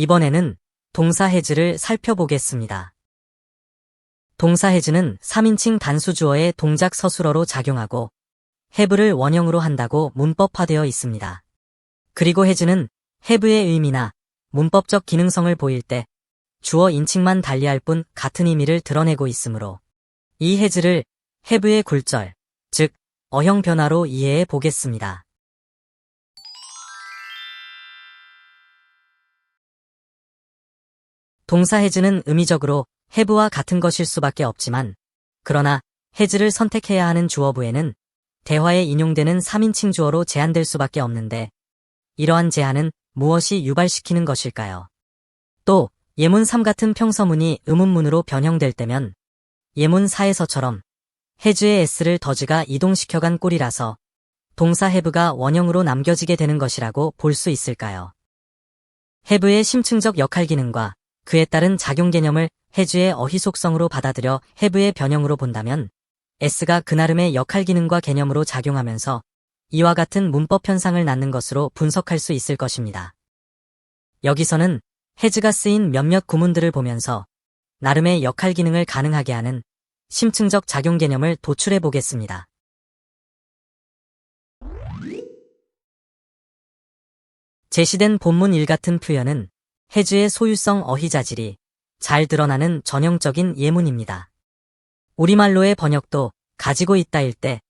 이번에는 동사 has를 살펴보겠습니다. 동사 has는 3인칭 단수주어의 동작 서술어로 작용하고 have를 원형으로 한다고 문법화되어 있습니다. 그리고 has는 have의 의미나 문법적 기능성을 보일 때 주어 인칭만 달리할 뿐 같은 의미를 드러내고 있으므로 이 has를 have의 굴절, 즉 어형 변화로 이해해 보겠습니다. 동사 has는 의미적으로 have와 같은 것일 수밖에 없지만 그러나 has를 선택해야 하는 주어부에는 대화에 인용되는 3인칭 주어로 제한될 수밖에 없는데 이러한 제한은 무엇이 유발시키는 것일까요? 또 예문 3 같은 평서문이 의문문으로 변형될 때면 예문 4에서처럼 has의 s를 더즈가 이동시켜간 꼴이라서 동사 have가 원형으로 남겨지게 되는 것이라고 볼 수 있을까요? have의 심층적 역할 기능과 그에 따른 작용 개념을 has의 어휘 속성으로 받아들여 have의 변형으로 본다면 s가 그나름의 역할 기능과 개념으로 작용하면서 이와 같은 문법 현상을 낳는 것으로 분석할 수 있을 것입니다. 여기서는 has가 쓰인 몇몇 구문들을 보면서 나름의 역할 기능을 가능하게 하는 심층적 작용 개념을 도출해 보겠습니다. 제시된 본문 1 같은 표현은 has의 소유성 어휘 자질이 잘 드러나는 전형적인 예문입니다. 우리말로의 번역도 가지고 있다일 때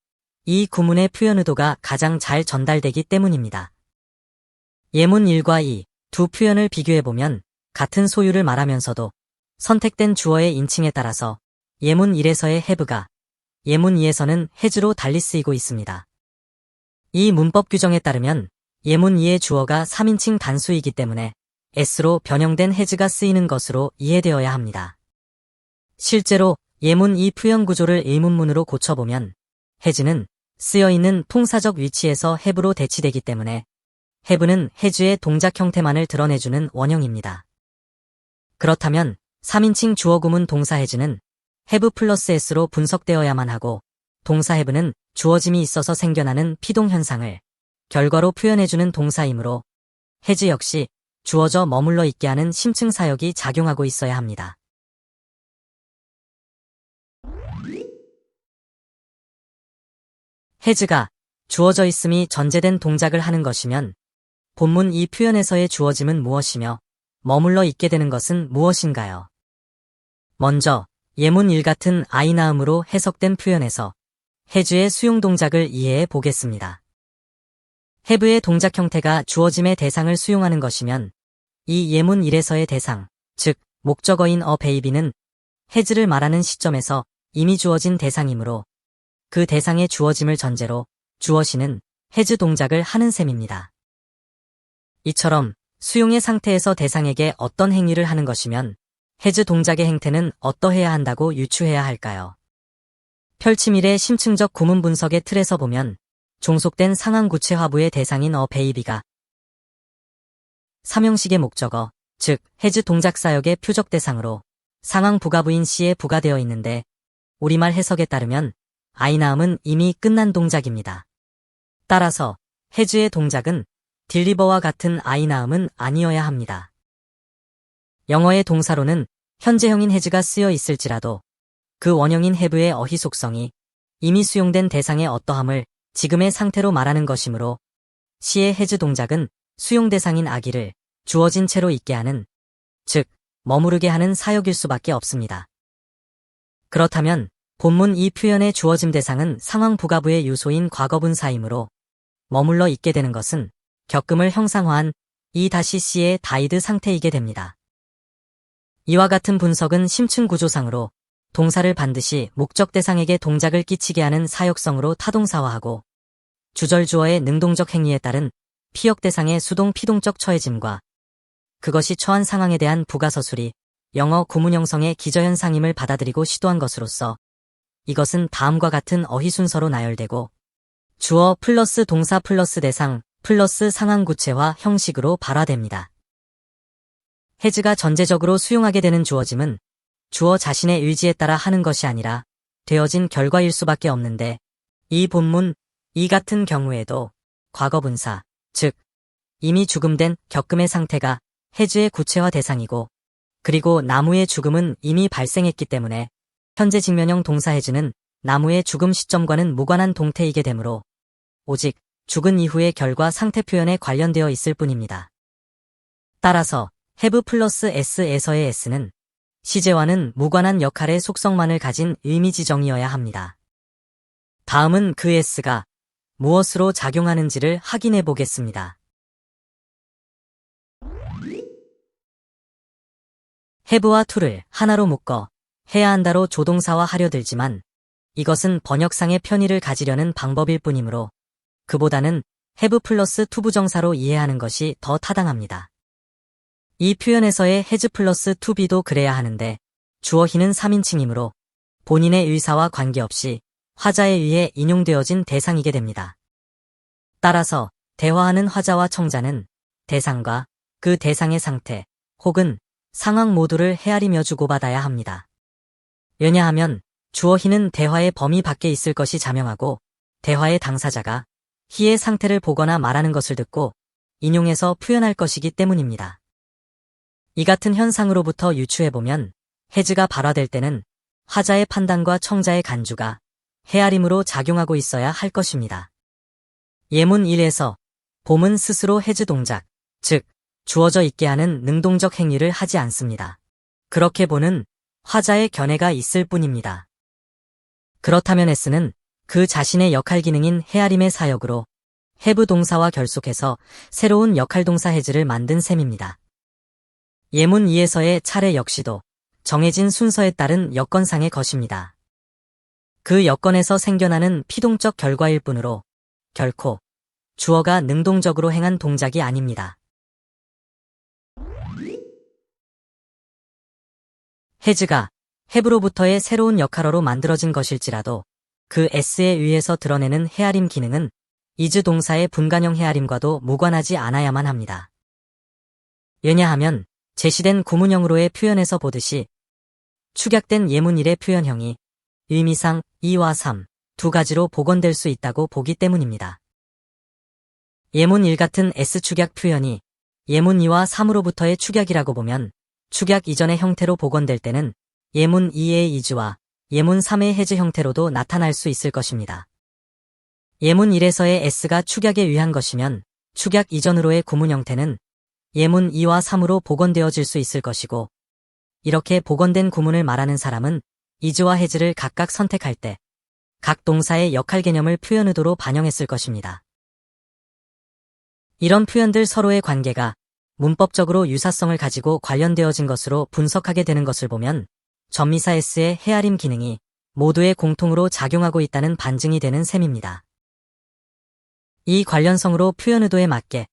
이 구문의 표현 의도가 가장 잘 전달되기 때문입니다. 예문 1과 2, 두 표현을 비교해보면 같은 소유를 말하면서도 선택된 주어의 인칭에 따라서 예문 1에서의 have가 예문 2에서는 has로 달리 쓰이고 있습니다. 이 문법 규정에 따르면 예문 2의 주어가 3인칭 단수이기 때문에 s로 변형된 has가 쓰이는 것으로 이해되어야 합니다. 실제로 예문 2 표현 구조를 의문문으로 고쳐보면 has는 쓰여있는 통사적 위치에서 have로 대치되기 때문에 have는 has의 동작 형태만을 드러내주는 원형입니다. 그렇다면 3인칭 주어 구문 동사 has는 have 플러스 s로 분석되어야만 하고 동사 have는 주어짐이 있어서 생겨나는 피동 현상을 결과로 표현해주는 동사이므로 has 역시 주어져 머물러 있게 하는 심층 사역이 작용하고 있어야 합니다. has가 주어져 있음이 전제된 동작을 하는 것이면 본문 이 표현에서의 주어짐은 무엇이며 머물러 있게 되는 것은 무엇인가요? 먼저 예문 1 같은 I 나음으로 해석된 표현에서 have의 수용 동작을 이해해 보겠습니다. have의 동작 형태가 주어짐의 대상을 수용하는 것이면 이 예문 1에서의 대상, 즉 목적어인 a baby는 has를 말하는 시점에서 이미 주어진 대상이므로 그 대상의 주어짐을 전제로 주어시는 has 동작을 하는 셈입니다. 이처럼 수용의 상태에서 대상에게 어떤 행위를 하는 것이면 has 동작의 행태는 어떠해야 한다고 유추해야 할까요? 펼치밀의 심층적 구문 분석의 틀에서 보면 종속된 상황 구체화부의 대상인 a baby가 삼형식의 목적어, 즉 has 동작 사역의 표적 대상으로 상황 부가부인 C에 부가되어 있는데 우리말 해석에 따르면 I 나음은 이미 끝난 동작입니다. 따라서 has의 동작은 deliver와 같은 I 나음은 아니어야 합니다. 영어의 동사로는 현재형인 has가 쓰여 있을지라도 그 원형인 have의 어휘 속성이 이미 수용된 대상의 어떠함을 지금의 상태로 말하는 것이므로 C의 has 동작은 수용 대상인 아기를 주어진 채로 있게 하는, 즉 머무르게 하는 사역일 수밖에 없습니다. 그렇다면 본문 이 표현의 주어짐 대상은 상황 부가부의 유소인 과거분사이므로 머물러 있게 되는 것은 격금을 형상화한 E-C의 다이드 상태이게 됩니다. 이와 같은 분석은 심층 구조상으로 동사를 반드시 목적 대상에게 동작을 끼치게 하는 사역성으로 타동사화하고 주절주어의 능동적 행위에 따른 피역 대상의 수동 피동적 처해짐과 그것이 처한 상황에 대한 부가서술이 영어 구문 형성의 기저현상임을 받아들이고 시도한 것으로서 이것은 다음과 같은 어휘 순서로 나열되고 주어 플러스 동사 플러스 대상 플러스 상황 구체화 형식으로 발화됩니다. has가 전제적으로 수용하게 되는 주어짐은 주어 자신의 의지에 따라 하는 것이 아니라 되어진 결과일 수밖에 없는데 이 본문 이 같은 경우에도 과거분사, 즉 이미 죽음된 격금의 상태가 해즈의 구체화 대상이고, 그리고 나무의 죽음은 이미 발생했기 때문에 현재 직면형 동사 해즈는 나무의 죽음 시점과는 무관한 동태이게 되므로 오직 죽은 이후의 결과 상태 표현에 관련되어 있을 뿐입니다. 따라서 have 플러스 s에서의 s는 시제와는 무관한 역할의 속성만을 가진 의미 지정이어야 합니다. 다음은 그 s가 무엇으로 작용하는지를 확인해 보겠습니다. have와 to를 하나로 묶어 해야 한다로 조동사화 하려 들지만 이것은 번역상의 편의를 가지려는 방법일 뿐이므로 그보다는 have 플러스 to 부정사로 이해하는 것이 더 타당합니다. 이 표현에서의 has 플러스 to be도 그래야 하는데 주어 he는 3인칭이므로 본인의 의사와 관계없이 화자에 의해 인용되어진 대상이게 됩니다. 따라서 대화하는 화자와 청자는 대상과 그 대상의 상태 혹은 상황 모두를 헤아리며 주고받아야 합니다. 왜냐하면 주어 he는 대화의 범위 밖에 있을 것이 자명하고 대화의 당사자가 he의 상태를 보거나 말하는 것을 듣고 인용해서 표현할 것이기 때문입니다. 이 같은 현상으로부터 유추해보면 has가 발화될 때는 화자의 판단과 청자의 간주가 헤아림으로 작용하고 있어야 할 것입니다. 예문 1에서 봄은 스스로 has 동작, 즉 주어져 있게 하는 능동적 행위를 하지 않습니다. 그렇게 보는 화자의 견해가 있을 뿐입니다. 그렇다면 s는 그 자신의 역할 기능인 헤아림의 사역으로 have 동사와 결속해서 새로운 역할 동사 has를 만든 셈입니다. 예문 2에서의 차례 역시도 정해진 순서에 따른 여건상의 것입니다. 그 여건에서 생겨나는 피동적 결과일 뿐으로 결코 주어가 능동적으로 행한 동작이 아닙니다. has가 have로부터의 새로운 역할어로 만들어진 것일지라도 그 s에 의해서 드러내는 헤아림 기능은 is 동사의 분간형 헤아림과도 무관하지 않아야만 합니다. 왜냐하면 제시된 구문형으로의 표현에서 보듯이 축약된 예문 1의 표현형이 의미상 2와 3, 두 가지로 복원될 수 있다고 보기 때문입니다. 예문 1 같은 S축약 표현이 예문 2와 3으로부터의 축약이라고 보면 축약 이전의 형태로 복원될 때는 예문 2의 is와 예문 3의 has 형태로도 나타날 수 있을 것입니다. 예문 1에서의 S가 축약에 의한 것이면 축약 이전으로의 구문 형태는 예문 2와 3으로 복원되어질 수 있을 것이고 이렇게 복원된 구문을 말하는 사람은 is와 has를 각각 선택할 때 각 동사의 역할 개념을 표현 의도로 반영했을 것입니다. 이런 표현들 서로의 관계가 문법적으로 유사성을 가지고 관련되어진 것으로 분석하게 되는 것을 보면 전미사 s의 헤아림 기능이 모두의 공통으로 작용하고 있다는 반증이 되는 셈입니다. 이 관련성으로 표현 의도에 맞게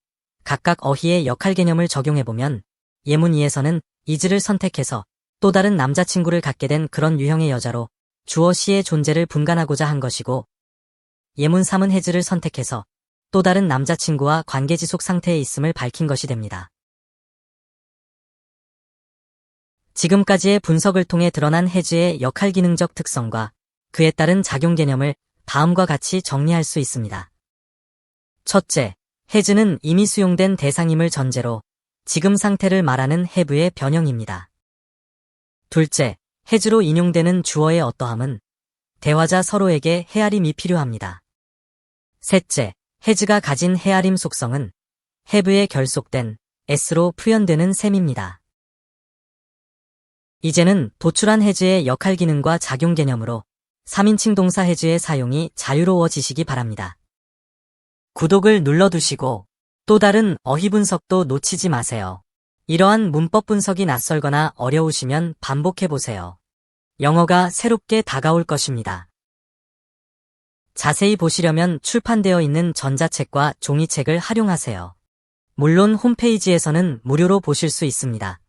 각각 어휘의 역할 개념을 적용해보면 예문 2에서는 is를 선택해서 또 다른 남자친구를 갖게 된 그런 유형의 여자로 주어 she의 존재를 분간하고자 한 것이고 예문 3은 has를 선택해서 또 다른 남자친구와 관계지속 상태에 있음을 밝힌 것이 됩니다. 지금까지의 분석을 통해 드러난 has의 역할 기능적 특성과 그에 따른 작용 개념을 다음과 같이 정리할 수 있습니다. 첫째, has는 이미 수용된 대상임을 전제로 지금 상태를 말하는 have의 변형입니다. 둘째, has로 인용되는 주어의 어떠함은 대화자 서로에게 헤아림이 필요합니다. 셋째, has가 가진 헤아림 속성은 have에 결속된 s로 표현되는 셈입니다. 이제는 도출한 has의 역할 기능과 작용 개념으로 3인칭 동사 has의 사용이 자유로워지시기 바랍니다. 구독을 눌러두시고 또 다른 어휘 분석도 놓치지 마세요. 이러한 문법 분석이 낯설거나 어려우시면 반복해보세요. 영어가 새롭게 다가올 것입니다. 자세히 보시려면 출판되어 있는 전자책과 종이책을 활용하세요. 물론 홈페이지에서는 무료로 보실 수 있습니다.